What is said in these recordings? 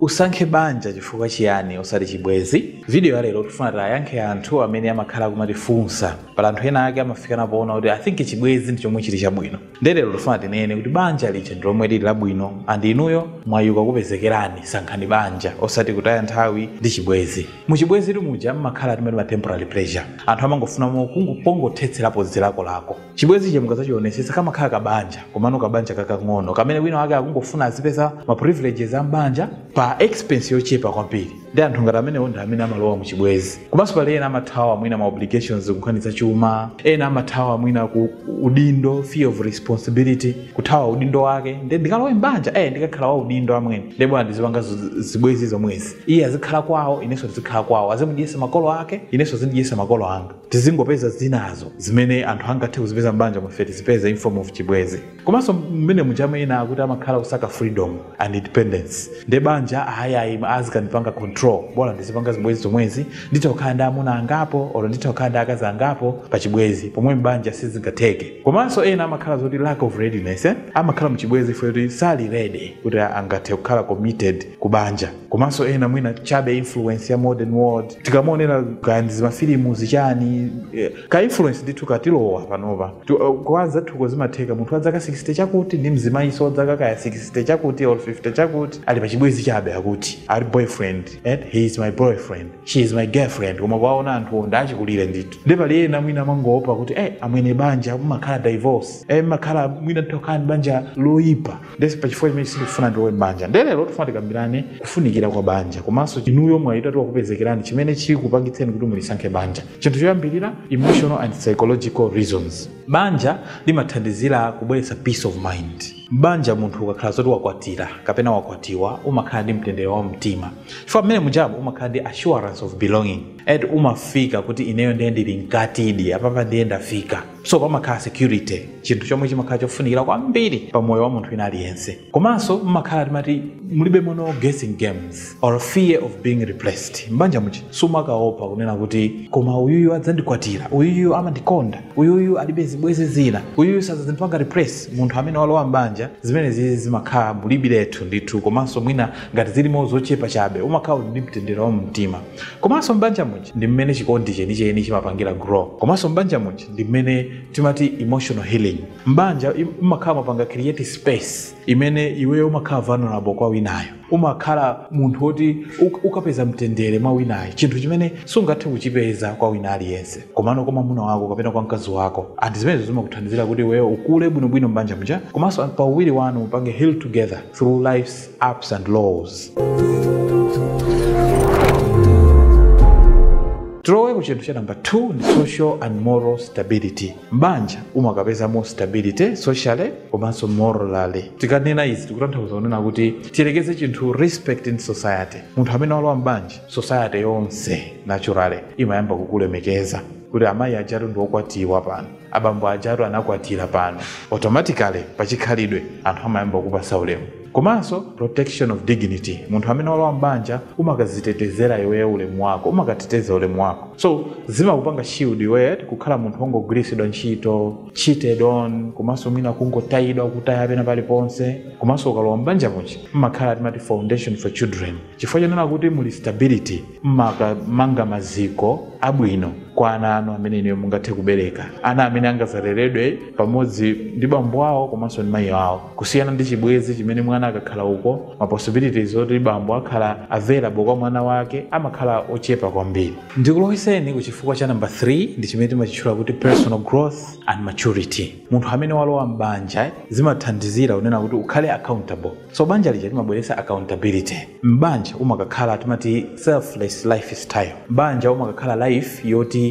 Usankhe Banja Chifukwa Chiyani Osati Chibwenzi. Video ya lero tufuna tayankhe anthu amene amakhala kumatifunsa pala anthu ena ake amafika napoona kuti I think Chibwenzi ndi chomwe chili chabwino. Lero tufuna tinene kuti banja lija ndi lomwe lili labwino andi inuyo mwayuka kupezekerani sankhani banja osati kutaya nthawi ndi Chibwenzi. Mu Chibwenzi muja mmakhala timati ma temporary pleasure. Anthu amangofuna kungopongothetserako dzilako lako. Chibwenzi mukadzachionesesa kamakhala kabanja komano kabanja kakang'ono kamene wina wake akungofuna azipeza ma privileges a mbanja pa expense yochepa kwambiri. Ndi anthu ngati amenewo ndi amene amalowa mu Chibwenzi. Komanso pali ena amathawa mwina ma obligations kunkhanitsa chuma, ena amathawa mwina ku udindo, fear of responsibility, kuthawa udindo wake. Ndi ndikalowe mbanja ndikakhala wa udindo amwene. Ndipo andizipanga zibwenzi zomwezi. Iye azikhala kwawo, inenso ndizikhala kwawo. Azimudyesa makolo ake, inenso zindidyesa makolo anga. Tizingopeza zinazo zimene anthu angathe kuzipeza mbanja mwefe tizipeza in form of Chibwenzi. Komanso mmene mujama ena akuti amakhala kusaka freedom and independence. Ndi banja ayayi azikanipanga control. Bola ndizipanga zibwenzi zomwezi nditokhala ndi amuna angapo olo nditokhala ndi akazi angapo pa Chibwenzi pomwe mbanja sizingatheke. Komanso ena amakhala zoti lack of readiness amakhala mu Chibwenzi for sali ready kuti angathe kukhala committed ku banja. Komanso ena mwina chabe influence ya modern world tikamuonera kandizi mafilimu zichani ka influence ndithu katilowa panova kwanza thuko zimatheka munthu adzaka 60 chakuti ndi mzimayiso adzaka kaya 60 chakuti or 50 chakuti ali pa Chibwenzi chabe akuti ali boyfriend he is my boyfriend, she is my girlfriend. Koma kwaona anthu ndachikulire ndithu. Ndi pali ena mwina mangopa kuti amwene banja umakhala divorce. Makhala mwina tokhala banja loyipa. Ndesi pa chifukwa chimene sindikufuna ndiwe banja. Lero tufuna tikambirane kufunikira kwa banja. Komanso inuyo mwayitatu wakupezekerani chimene chili kupangitseni kuti mulisankhe banja. Chinthu choyambirira emotional and psychological reasons. Banja limathandizira kubweretsa peace of mind. Banja munthu ukakhala zoti wakwatira kapena wakwatiwa umakhala ndi mtendere wa mtima. Chifukwa mmene mujabu umakhala ndi assurance of belonging. Umafika kuti ineyo ndiye ndili nkatidi apapa ndiye ndafika. So pamakhala security, chinthu chomwe chimakhala chofunikira kwambiri pa moyo wa munthu wina aliyense. Komanso mmakhala timati mulibe mono guessing games or fear of being replaced. Mbanja muchi sumakaopa kunena kuti koma uyuyu adzandikwatira, uyuyu amandikonda, uyuyu alibe zibwenzi zina, uyuyu sadzandipanga replace. Munthu amene walowa mbanja zimene zimakhala mulibiretu ndithu komanso mwina ngati zilimo zochepa chabe umakhala ndi mtendere wa mtima. Komanso mbanja muchi ndi mmene chikondi chenicheni chimapangira grow. Komanso mbanja muchi ndi mmene timati emotional healing. Mbanja umakhala mapanga create space imene iweyo umakhala vulnerable kwa winayo. Umakhala munthu woti ukapeza mtendere mwa winayo. Chinthu chimene sungathe kuchipeza kwa wina aliyense. Komano kwa mwamuna wako kapena kwa mkazi wako. And zimene zimakuthandizira kuti wewe ukule bwinobwino mbanja muja. Komanso pa uwiri wanu upange heal together through life's ups and lows. Tulowe kuchinthu cha number 2 ndi social and moral stability. Mbanja umakapeza more stability socially komanso morally. Tikanena izi tikutanthauza kunena kuti tilekeze chinthu respect in society. Munthu amene walowa mbanja society yonse naturally imayamba kukulemekeza. Kuti amayi ajatu ndi okwatiwa pano, abambo ajatu anakwatira pano, automatically pachikhalidwe anthu amayamba kupasa ulemu. Komanso protection of dignity. Munthu amene walowa mbanja umakazitetezera iweyo ulemu wako, umakateteza ulemu wako. So zimakupanga shield iweyo kukhala munthu wongogwiritsidwa ntchito, cheated on, komanso mwina kungotayidwa kutaya pena paliponse. Komanso ukalowa mbanja muchi mmakhala timati foundation for children. Chifukwa chonena kuti muli stability manga maziko abwino kwa ana anu amene ineyo mungathe kubereka. Ana amene angazaleredwe pamodzi ndi bambo awo komanso ndi mayi awo. Kusiyana ndi Chibwenzi chimene mwana akakhala uko ma possibilities oti bambo akhala available kwa mwana wake amakhala ochepa kwambiri. Ndikuloweseni ku chifukwa cha number 3 ndi chimene timachitchula kuti personal growth and maturity. Munthu amene walowa mbanja zimathandizira kunena kuti ukhale accountable. So banja lija limabweretsa accountability. Mbanja umakakhala timati selfless lifestyle. Mbanja umakakhala life yoti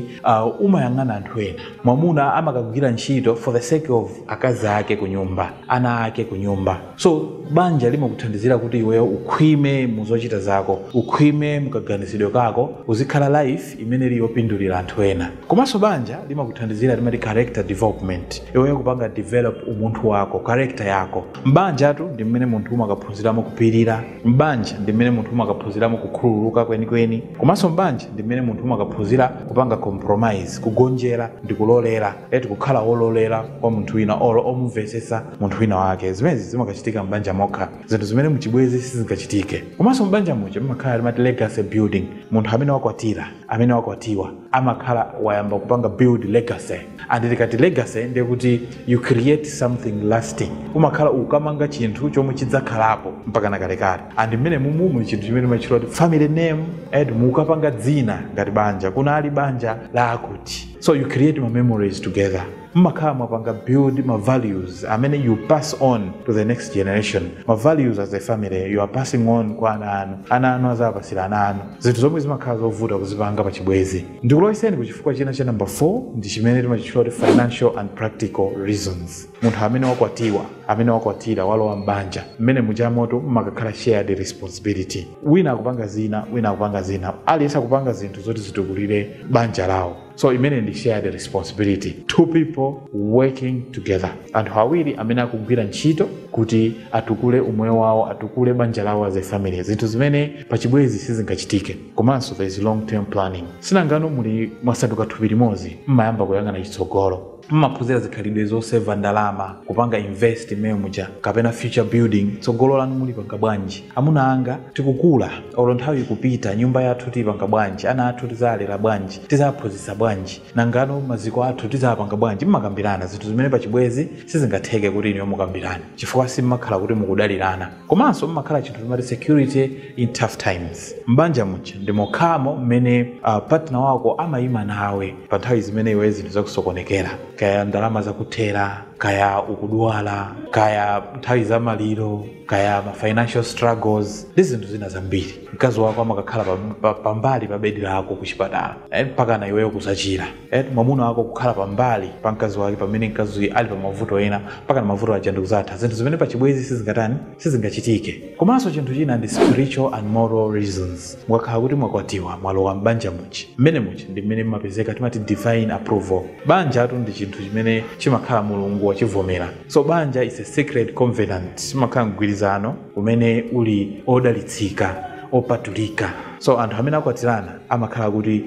umayang'ana anthu ena. Mwamuna amakagwira ntchito for the sake of akazi ake kunyumba, ana ake kunyumba. So banja limakuthandizira kuti iweyo ukhwime muzochita zako, ukhwime mukaganizidwe kako, uzikhala life imene liyopindulira anthu ena. Komanso banja limakuthandizira timati character development. Iweyo kupanga develop umunthu wako, character yako. Mbanja ndi mmene munthu umakaphunziramo kupirira. Mbanja ndi mmene munthu umakaphunziramo kukhululuka kwenikweni. Komanso mbanja ndi mmene munthu umakaphunzira kupanga compromise, kugonjera ndi kulolera, kukhala ololera kwa munthu wina olo omumvesesa munthu wina wake. Zimene zimakachitika mbanja mokha zinthu zimene muchibwezi sizingachitike. Komanso mbanja muja mmakhala limati legacy building. Munthu amene wakwatira amene wakwatiwa amakhala wayamba kupanga build legacy. And tikati legacy ndiye kuti you create something lasting. Umakhala ukamanga chinthu chomwe chidzakhalapo mpaka nakalekale. And mmene muli chinthu chimene machitira kuti family name and mukapanga dzina ngati banja kunali banja la akuti. So you create my memories together. Mmakhala mwapanga build my values amene you pass on to the next generation. My values as a family you are passing on kwa ana anu azapasira ana anu. Zinthu zomwe zimakhala zovuta kuzipanga pa chibwezi. Ndikuloweseni ku chifukwa china cha number 4 ndi chimene timachitchula kuti financial and practical reasons. Munthu amene wakwatiwa amene wakwatira walowa mbanja mmene mujamoto mmakakhala shared responsibility. Wina akupanga zina aliyense akupanga zinthu zoti zitukulire banja lawo. So imene ndi shared responsibility. Two people working together. Anthu awiri amene akugwira ntchito kuti atukule umoyo wawo, atukule banja lawo as a family. Zinthu zimene pa chibwezi sizingachitike. Komanso there is long term planning. Sinangano muli mwasanduka thupi limodzi mmayamba kuyang'ana chitsogolo. Mmaphunzira zikhalidwe zoseva ndalama, kupanga invest mmene muja kapena future building. Tsogolo lanu muli panga bwanji. Amuna anga tikukula olo nthawi ikupita nyumba yathu tipanga bwanji, ana athu tizalera bwanji, tizaphunzitsa bwanji, nangano maziko athu tizapanga bwanji. Mmakambirana zinthu zimene pa chibwezi sizingatheke kuti inu mukambirana chifukwa simmakhala kuti mukudalirana. Komanso mmakhala chinthu chimati security in tough times. Mbanja muja ndi mokhamo mmene partner wako amayima nawe pa nthawi zimene iwe zinthu zakusokonekera, kaya ndalama zakuthera, kaya ukudwala, kaya nthawi za maliro, kaya financial struggles. Ndi zinthu zina zambiri. Mkazi wako amakakhala pambali pa bedi lako ku chipatala mpaka na iweyo kusachira. Mwamuna wako kukhala pambali pa mkazi wake pamene mkazi ali pa mavuto ena mpaka na mavuto aja ndikuzatha. Zinthu zimene pa chibwezi sizingachitike. Komanso chinthu china ndi spiritual and moral reasons. Mwakhala kuti mwakwatiwa mwalowa mbanja muja mmene muja ndi mmene mmapezeka timati divine approval. Banja atu ndi chinthu chimene chimakhala Mulungu wachivomera. So banja is a sacred covenant. Makhala mgwirizano umene uli odalitsika, opatulika. So anthu amene akwatirana amakhala kuti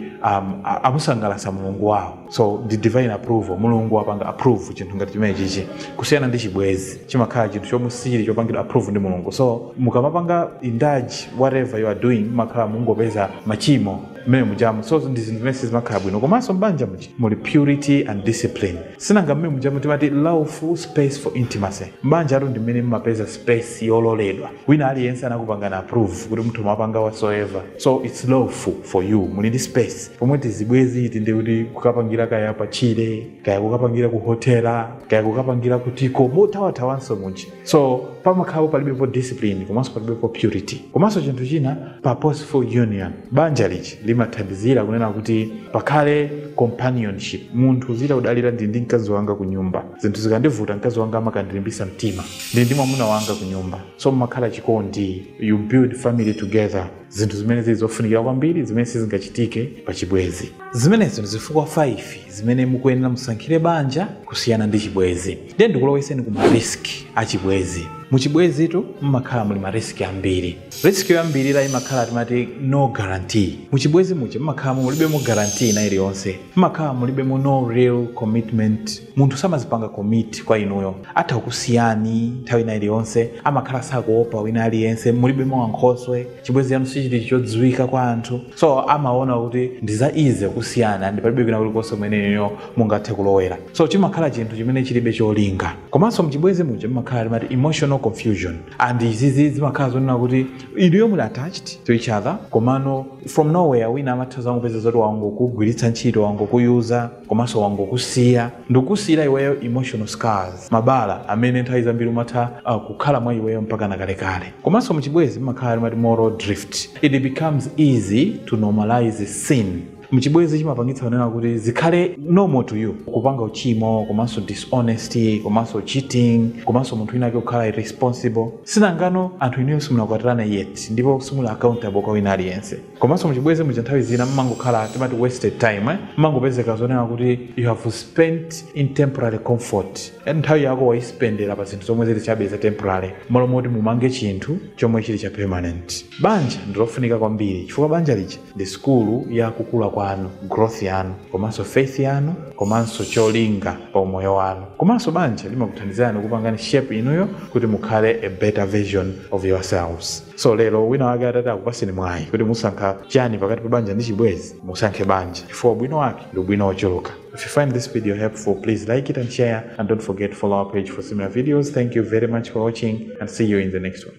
amusangalatsa Mulungu wawo. So the divine approval, Mulungu wapanga approve chinthu ngati chimene chichi. Kusiyana ndi chibwezi chimakhala chinthu chomusiri chopangidwa approve ndi Mulungu. So mukamapanga indulge whatever you are doing makhala mungopeza machimo mmene mujamu. So ndi zinthu zimene zimakhala bwino. Komanso mbanja muja muli purity and discipline. Sinanga mmene mujamu timati lawful space for intimacy. Mbanja atu ndi mmene mmapeza space yololedwa. Wina aliyense anakupangana approve kuti munthu mapanga whatsoever. So it's lawful for you. Muli ndi space. Pomwe tizibwezi iti ndi kuti kukapangira kaya pa chile, kaya kukapangira ku hotela, kaya kukapangira kutiko motawatawanso muja. So pamakhapo palibepo discipline, komanso palibepo purity. Komanso chinthu china purposeful union. Banja lichi limathandizira kunena kuti pakhale companionship. Munthu zita udalira ndi mkazi wanga ku nyumba. Zinthu zikandivuta mkazi wanga amakandilimbisa mtima. Ndi mwamuna wanga ku nyumba. So mmakhala chikondi, you build family together. Zinthu zimene zizofunikira kwambiri zimene sizingachitike pa chibwezi. Zimenezo ndi zifukwa 5 zimene mukuyenera musankhire banja kusiyana ndi chibwezi. Ndiye ndikuloweseni ku risk a chibwezi. Muchibwezi tu mmakhala muli mariski ambiri. Risk yoyambirira imakhala timati no guarantee. Muchibwezi muja mmakhala mulibemo guarantee na iliyonse. Mmakhala mulibemo no real commitment. Munthu samazipanga commit kwa inuyo. Ata ukusiyani nthawi na iliyonse amakhala sakuopa wina aliyense. Mulibemo wankhoswe. Chibwezi yanu sichiti chodziwika kwa anthu. So amaona kuti ndiza easy kusiyana ndi palibe kwina kulikonse mweneyo mungathe kulowera. So chimakhala chinthu chimene chilibe cholinga. Komanso muchibwezi muja mmakhala timati emotional confusion. And izizi zimakhala zonena kuti inuyo muli attached to each other. Komano from nowhere wina amathaza kupeza zoti wangokugwiritsa ntchito, wangokuyuza, komanso wangokusiya. Ndikusiyira iweyo emotional scars. Mabala amene nthawi zambiri umatha kukhala mwa iweyo mpaka nakalekale. Komanso muchibwezi mmakhala timati moral drift. It becomes easy to normalize sin. Muchibwezi chimapangitsa kunena kuti zikhale normal to you kupanga uchimo, komanso dishonesty, komanso cheating, komanso munthu wina kukhala irresponsible. Sinangano anthu inuyo simunakwatirana yet ndipo simuli accountable kwa wina aliyense. Komanso muchibwezi muja nthawi zina mmangokhala timati wasted time. Mmangopezeka zonena kuti you have spent in temporary comfort. Nthawi yako wayispendera pa zinthu zomwe zili chabe za temporary malo moti mumange chinthu chomwe chili cha permanent. Banja ndilofunika kwambiri chifukwa banja lichi ndi skulu ya kukula kwa wanu, growth yanu, komanso faith yanu, komanso cholinga pa umoyo wanu. Komanso banja limakuthandizani kupangani shape inuyo kuti mukhale a better version of yourselves. So lero wina wake atati akupaseni mwayi kuti musankha chiyani pakati pa banja ndi chibwezi, musankhe banja chifukwa ubwino wake ndi ubwino wochuluka. If you find this video helpful, please like it and share, and don't forget to follow our page for similar videos. Thank you very much for watching, and see you in the next one.